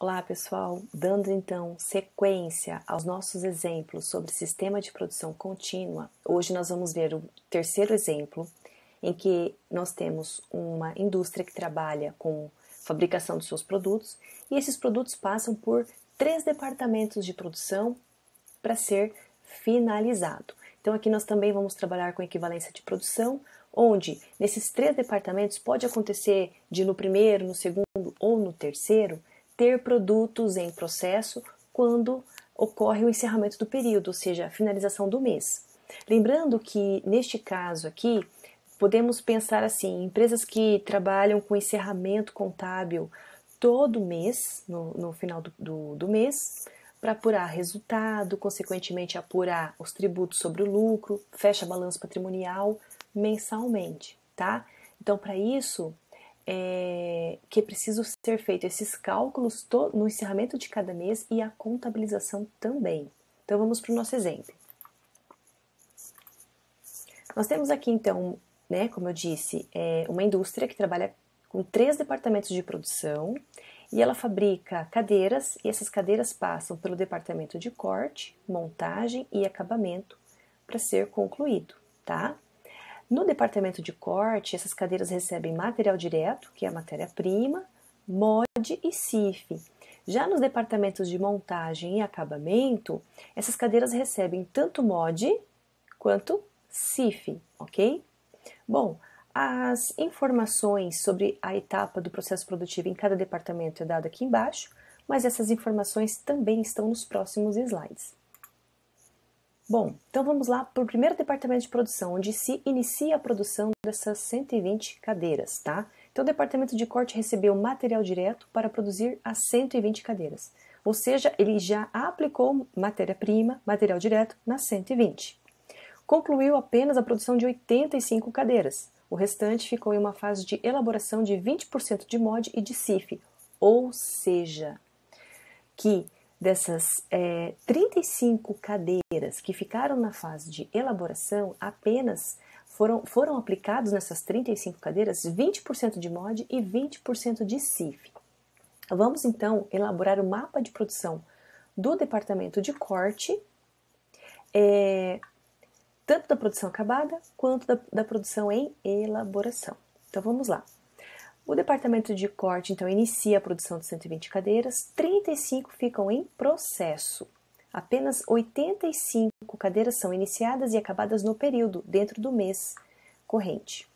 Olá pessoal, dando então sequência aos nossos exemplos sobre sistema de produção contínua, hoje nós vamos ver o terceiro exemplo em que nós temos uma indústria que trabalha com fabricação de seus produtos e esses produtos passam por 3 departamentos de produção para ser finalizado. Então aqui nós também vamos trabalhar com equivalência de produção, onde nesses 3 departamentos pode acontecer de no primeiro, no segundo ou no terceiro ter produtos em processo quando ocorre o encerramento do período, ou seja, a finalização do mês. Lembrando que neste caso aqui, podemos pensar assim, empresas que trabalham com encerramento contábil todo mês, no final do mês, para apurar resultado, consequentemente apurar os tributos sobre o lucro, fecha balanço patrimonial mensalmente, tá? Então, para isso, que é preciso ser feito esses cálculos no encerramento de cada mês e a contabilização também. Então, vamos para o nosso exemplo. Nós temos aqui, então, né, como eu disse, uma indústria que trabalha com 3 departamentos de produção e ela fabrica cadeiras e essas cadeiras passam pelo departamento de corte, montagem e acabamento para ser concluído, tá? No departamento de corte, essas cadeiras recebem material direto, que é a matéria-prima, MOD e CIF. Já nos departamentos de montagem e acabamento, essas cadeiras recebem tanto MOD quanto CIF, ok? Bom, as informações sobre a etapa do processo produtivo em cada departamento é dada aqui embaixo, mas essas informações também estão nos próximos slides. Bom, então vamos lá para o primeiro departamento de produção, onde se inicia a produção dessas 120 cadeiras, tá? Então o departamento de corte recebeu material direto para produzir as 120 cadeiras, ou seja, ele já aplicou matéria-prima, material direto, nas 120. Concluiu apenas a produção de 85 cadeiras, o restante ficou em uma fase de elaboração de 20% de MOD e de CIF, ou seja, que dessas 35 cadeiras que ficaram na fase de elaboração, apenas foram aplicados nessas 35 cadeiras 20% de MOD e 20% de CIF. Vamos então elaborar o mapa de produção do departamento de corte, tanto da produção acabada quanto da produção em elaboração. Então vamos lá. O departamento de corte, então, inicia a produção de 120 cadeiras, 35 ficam em processo. Apenas 85 cadeiras são iniciadas e acabadas no período, dentro do mês corrente.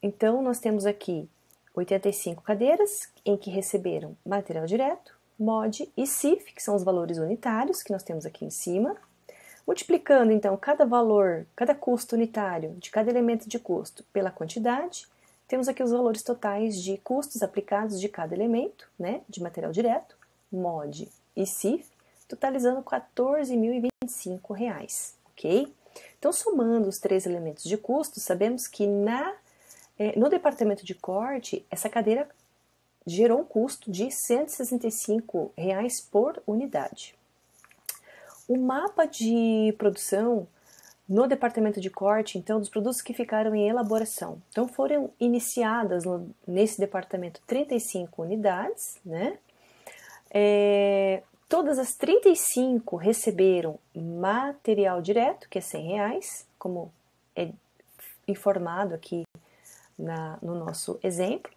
Então, nós temos aqui 85 cadeiras em que receberam material direto, MOD e CIF, que são os valores unitários que nós temos aqui em cima. Multiplicando, então, cada custo unitário de cada elemento de custo pela quantidade, temos aqui os valores totais de custos aplicados de cada elemento, né, de material direto, MOD e CIF, totalizando R$ 14.025, ok? Então, somando os 3 elementos de custo, sabemos que no departamento de corte, essa cadeira gerou um custo de R$ 165 por unidade. O mapa de produção no departamento de corte, então, dos produtos que ficaram em elaboração. Então, foram iniciadas nesse departamento 35 unidades, né? Todas as 35 receberam material direto, que é R$ 100, como é informado aqui no nosso exemplo.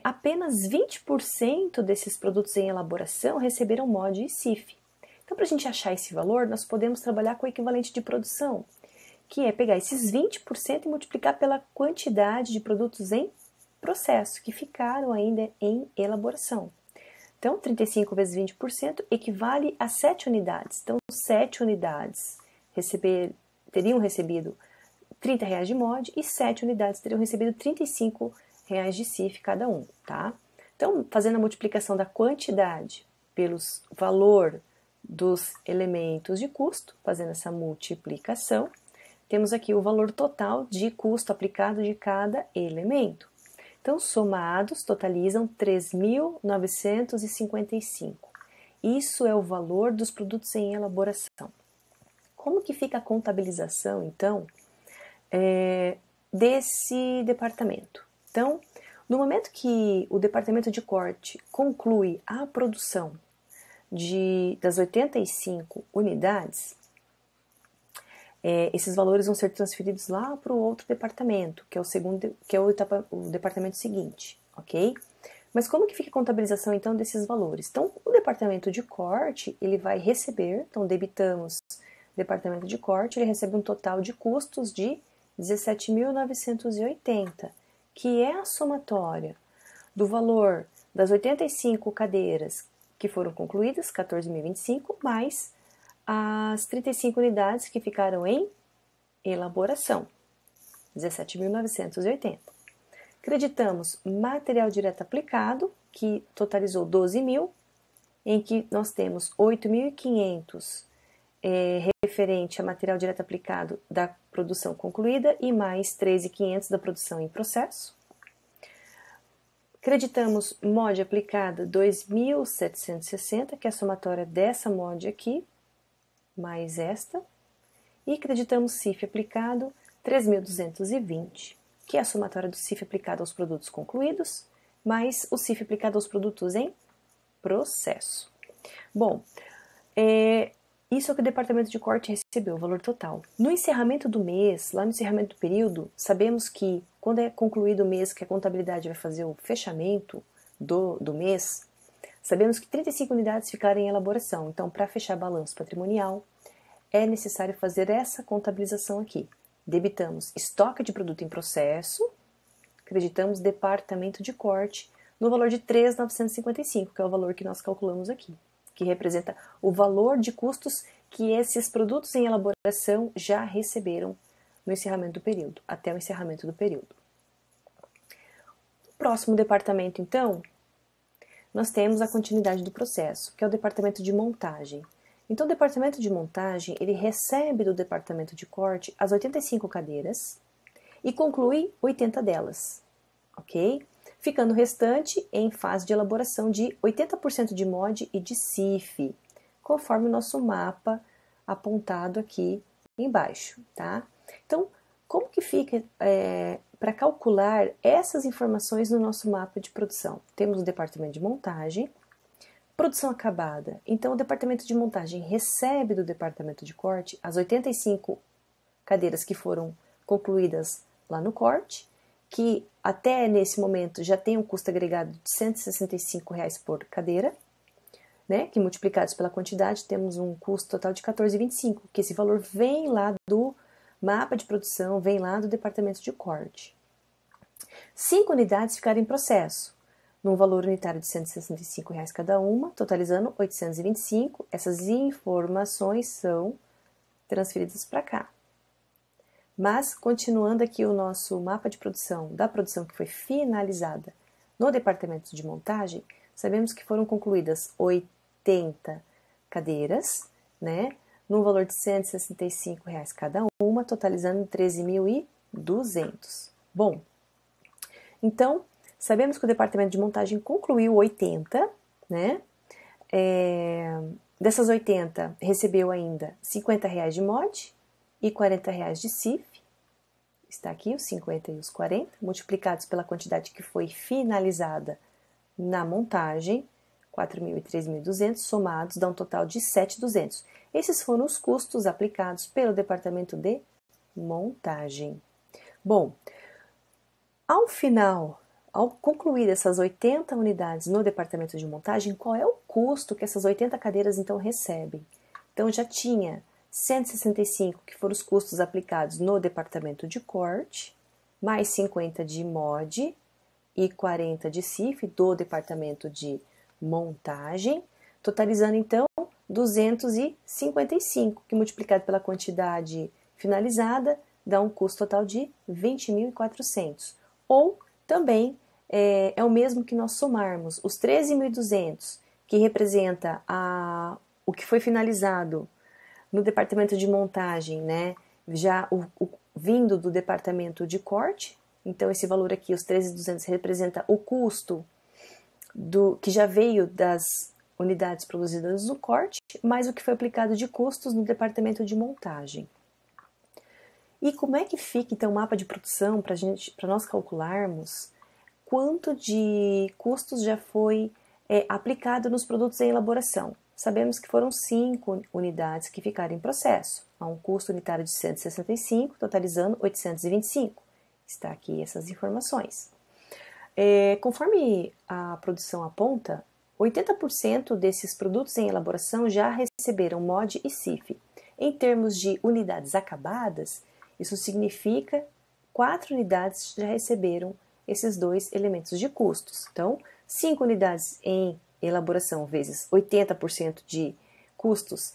Apenas 20% desses produtos em elaboração receberam MOD e CIF. Então, para a gente achar esse valor, nós podemos trabalhar com o equivalente de produção, que é pegar esses 20% e multiplicar pela quantidade de produtos em processo, que ficaram ainda em elaboração. Então, 35 vezes 20% equivale a 7 unidades. Então, 7 unidades teriam recebido R$ 30 de MOD e 7 unidades teriam recebido R$ 35 de CIF cada um, tá? Então, fazendo a multiplicação da quantidade pelos valor dos elementos de custo, fazendo essa multiplicação, temos aqui o valor total de custo aplicado de cada elemento. Então, somados, totalizam 3.955. Isso é o valor dos produtos em elaboração. Como que fica a contabilização, então, desse departamento? Então, No momento que o departamento de corte conclui a produção das 85 unidades, esses valores vão ser transferidos lá para o outro departamento, que é o departamento seguinte, ok? Mas como que fica a contabilização então desses valores? Então, o departamento de corte, ele vai receber, então debitamos o departamento de corte, ele recebe um total de custos de 17.980, que é a somatória do valor das 85 cadeiras que foram concluídas, 14.025, mais as 35 unidades que ficaram em elaboração, 17.980. Acreditamos material direto aplicado, que totalizou 12.000, em que nós temos 8.500 referente a material direto aplicado da produção concluída e mais 13.500 da produção em processo. Acreditamos MOD aplicada 2.760, que é a somatória dessa MOD aqui, mais esta. E acreditamos CIF aplicado 3.220, que é a somatória do CIF aplicado aos produtos concluídos, mais o CIF aplicado aos produtos em processo. Bom, isso é o que o departamento de corte recebeu, o valor total. No encerramento do mês, lá no encerramento do período, sabemos que quando é concluído o mês, que a contabilidade vai fazer o fechamento do mês, sabemos que 35 unidades ficaram em elaboração. Então, para fechar balanço patrimonial, é necessário fazer essa contabilização aqui. Debitamos estoque de produto em processo, acreditamos departamento de corte no valor de 3.955, que é o valor que nós calculamos aqui, que representa o valor de custos que esses produtos em elaboração já receberam no encerramento do período, até o encerramento do período. Próximo departamento, então, nós temos a continuidade do processo, que é o departamento de montagem. Então, o departamento de montagem, ele recebe do departamento de corte as 85 cadeiras e conclui 80 delas, ok? Ficando o restante em fase de elaboração de 80% de MOD e de CIF, conforme o nosso mapa apontado aqui embaixo, tá? Então, como que fica para calcular essas informações no nosso mapa de produção? Temos o departamento de montagem, produção acabada. Então, o departamento de montagem recebe do departamento de corte as 85 cadeiras que foram concluídas lá no corte, que até nesse momento já tem um custo agregado de R$ 165 por cadeira, né, que multiplicados pela quantidade temos um custo total de R$ 14,25, que esse valor vem lá do mapa de produção, vem lá do departamento de corte. 5 unidades ficaram em processo, num valor unitário de R$ 165 cada uma, totalizando 825. Essas informações são transferidas para cá. Mas, continuando aqui o nosso mapa de produção, da produção que foi finalizada no departamento de montagem, sabemos que foram concluídas 80 cadeiras, né, num valor de R$ 165 cada uma, totalizando 13.200. Bom, então, sabemos que o departamento de montagem concluiu 80, né? Dessas 80, recebeu ainda R$ 50 de MOD e R$ 40 de CIF. Está aqui os 50 e os 40, multiplicados pela quantidade que foi finalizada na montagem, 4.000 e 3.200, somados, dá um total de 7.200. Esses foram os custos aplicados pelo departamento de montagem. Bom, ao final, ao concluir essas 80 unidades no departamento de montagem, qual é o custo que essas 80 cadeiras então recebem? Então já tinha 165, que foram os custos aplicados no departamento de corte, mais 50 de MOD e 40 de CIF do departamento de montagem, totalizando então 255, que multiplicado pela quantidade finalizada dá um custo total de 20.400. Ou também é o mesmo que nós somarmos os 13.200, que representa o que foi finalizado no departamento de montagem, né? Já vindo do departamento de corte, então esse valor aqui, os 13.200, representa o custo que já veio das unidades produzidas no corte, mais o que foi aplicado de custos no departamento de montagem. E como é que fica então o mapa de produção para nós calcularmos quanto de custos já foi aplicado nos produtos em elaboração. Sabemos que foram 5 unidades que ficaram em processo, a um custo unitário de 165, totalizando 825. Está aqui essas informações. Conforme a produção aponta, 80% desses produtos em elaboração já receberam MOD e CIF. Em termos de unidades acabadas, isso significa 4 unidades já receberam esses dois elementos de custos. Então, 5 unidades em elaboração vezes 80% de custos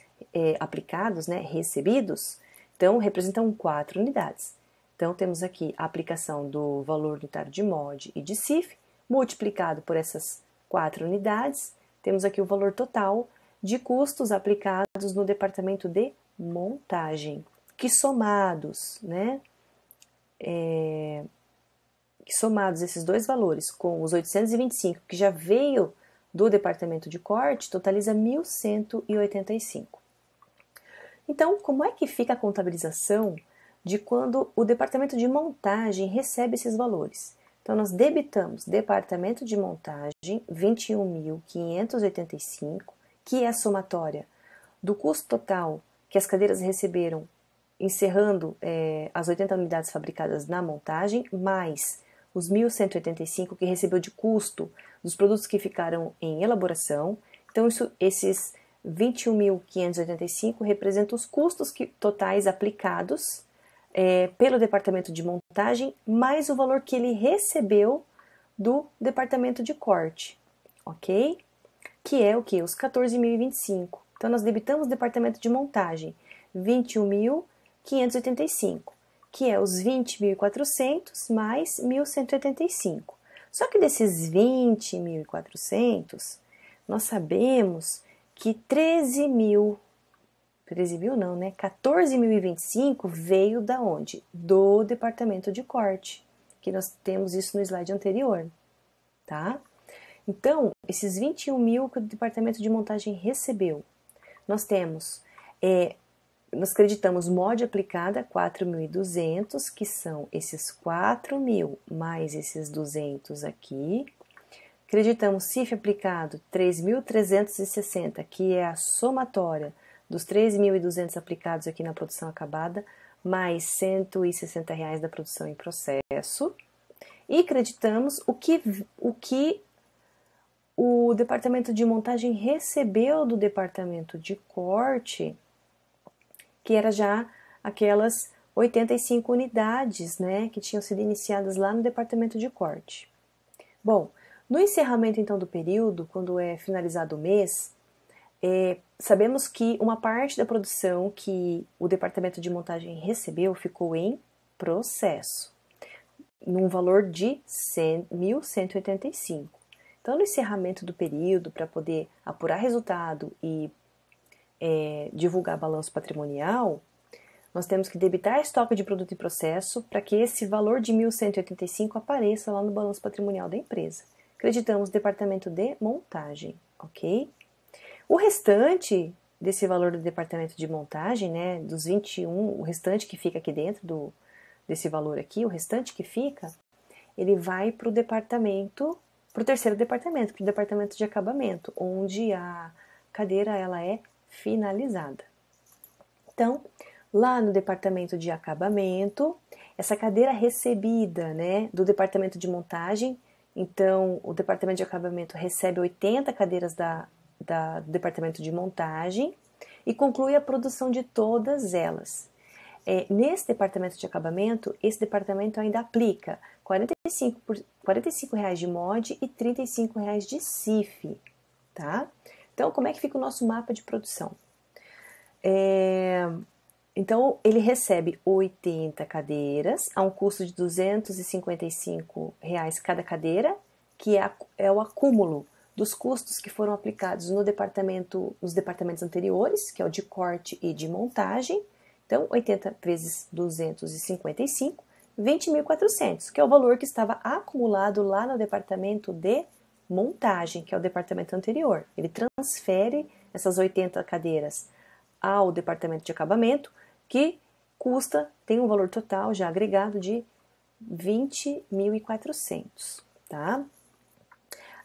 aplicados, né, recebidos, então representam 4 unidades. Então, temos aqui a aplicação do valor unitário de MOD e de CIF, multiplicado por essas 4 unidades, temos aqui o valor total de custos aplicados no departamento de montagem, que somados, né, somados esses dois valores com os 825 que já veio do departamento de corte, totaliza 1.185. Então, como é que fica a contabilização de quando o departamento de montagem recebe esses valores? Então, nós debitamos departamento de montagem 21.585, que é a somatória do custo total que as cadeiras receberam, encerrando as 80 unidades fabricadas na montagem, mais os 1.185 que recebeu de custo dos produtos que ficaram em elaboração. Então, esses 21.585 representam os custos totais aplicados pelo departamento de montagem, mais o valor que ele recebeu do departamento de corte, ok? Que é o que? Os 14.025. Então, nós debitamos o departamento de montagem 21.585, que é os 20.400 mais 1.185. Só que desses 20.400, nós sabemos que 14.025 veio da onde? Do departamento de corte, que nós temos isso no slide anterior, tá? Então, esses 21.000 que o departamento de montagem recebeu, nós temos, nós acreditamos MOD aplicada 4.200, que são esses 4.000 mais esses 200 aqui. Acreditamos CIF aplicado 3.360, que é a somatória dos 3.200 aplicados aqui na produção acabada, mais R$160 da produção em processo. E acreditamos o que o departamento de montagem recebeu do departamento de corte, que era já aquelas 85 unidades, né, que tinham sido iniciadas lá no departamento de corte. Bom, no encerramento então do período, quando é finalizado o mês, sabemos que uma parte da produção que o departamento de montagem recebeu ficou em processo, num valor de 1.185. Então, no encerramento do período, para poder apurar resultado e divulgar balanço patrimonial, nós temos que debitar estoque de produto em processo para que esse valor de 1.185 apareça lá no balanço patrimonial da empresa. Acreditamos no departamento de montagem, ok? O restante desse valor do departamento de montagem, né, dos 21, o restante que fica aqui dentro desse valor aqui, o restante que fica, ele vai para o departamento, para o terceiro departamento, para o departamento de acabamento, onde a cadeira ela é finalizada. Então, lá no departamento de acabamento, essa cadeira recebida, né, do departamento de montagem, então o departamento de acabamento recebe 80 cadeiras do departamento de montagem e conclui a produção de todas elas. Nesse departamento de acabamento, esse departamento ainda aplica R$45 de MOD e R$35 de CIF, tá? Então, como é que fica o nosso mapa de produção? Então, ele recebe 80 cadeiras a um custo de R$255 cada cadeira, que é o acúmulo dos custos que foram aplicados nos departamentos anteriores, que é o de corte e de montagem. Então, 80 vezes 255, 20.400, que é o valor que estava acumulado lá no departamento de montagem, que é o departamento anterior. Ele transfere essas 80 cadeiras ao departamento de acabamento, que tem um valor total já agregado de 20.400. tá?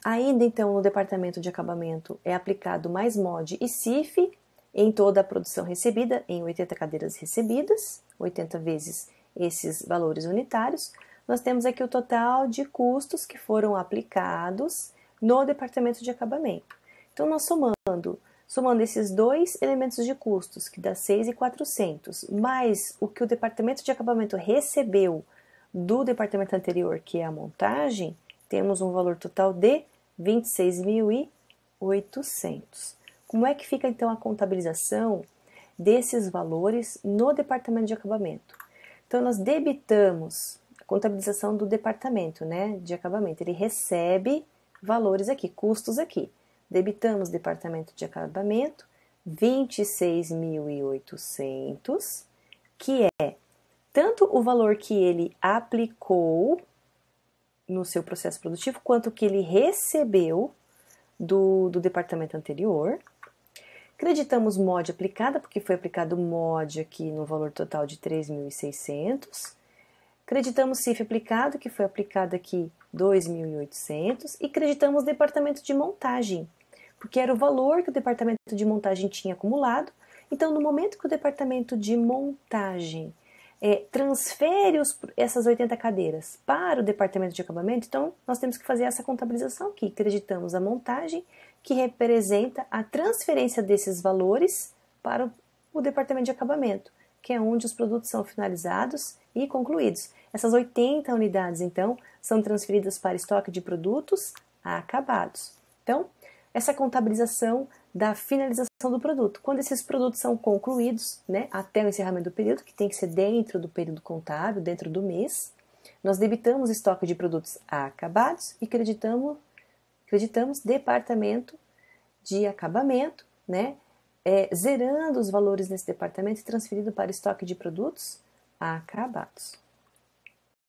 Ainda então no departamento de acabamento é aplicado mais MOD e CIF em toda a produção recebida, em 80 cadeiras recebidas, 80 vezes esses valores unitários. Nós temos aqui o total de custos que foram aplicados no departamento de acabamento. Então, nós somando esses dois elementos de custos, que dá 6.400, mais o que o departamento de acabamento recebeu do departamento anterior, que é a montagem, temos um valor total de 26.800. Como é que fica então a contabilização desses valores no departamento de acabamento? Então, nós debitamos a contabilização do departamento, né, de acabamento. Ele recebe valores aqui, custos aqui. Debitamos departamento de acabamento 26.800, que é tanto o valor que ele aplicou no seu processo produtivo, quanto que ele recebeu do departamento anterior. Creditamos MOD aplicada, porque foi aplicado MOD aqui no valor total de 3.600. Creditamos CIF aplicado, que foi aplicado aqui 2.800. E creditamos departamento de montagem, porque era o valor que o departamento de montagem tinha acumulado. Então, no momento que o departamento de montagem transfere essas 80 cadeiras para o departamento de acabamento, então nós temos que fazer essa contabilização aqui. Creditamos a montagem, que representa a transferência desses valores para o departamento de acabamento, que é onde os produtos são finalizados e concluídos. Essas 80 unidades, então, são transferidas para estoque de produtos acabados. Então, essa contabilização da finalização do produto. Quando esses produtos são concluídos, né, até o encerramento do período, que tem que ser dentro do período contábil, dentro do mês, nós debitamos estoque de produtos acabados e creditamos departamento de acabamento, né, zerando os valores nesse departamento e transferido para estoque de produtos acabados.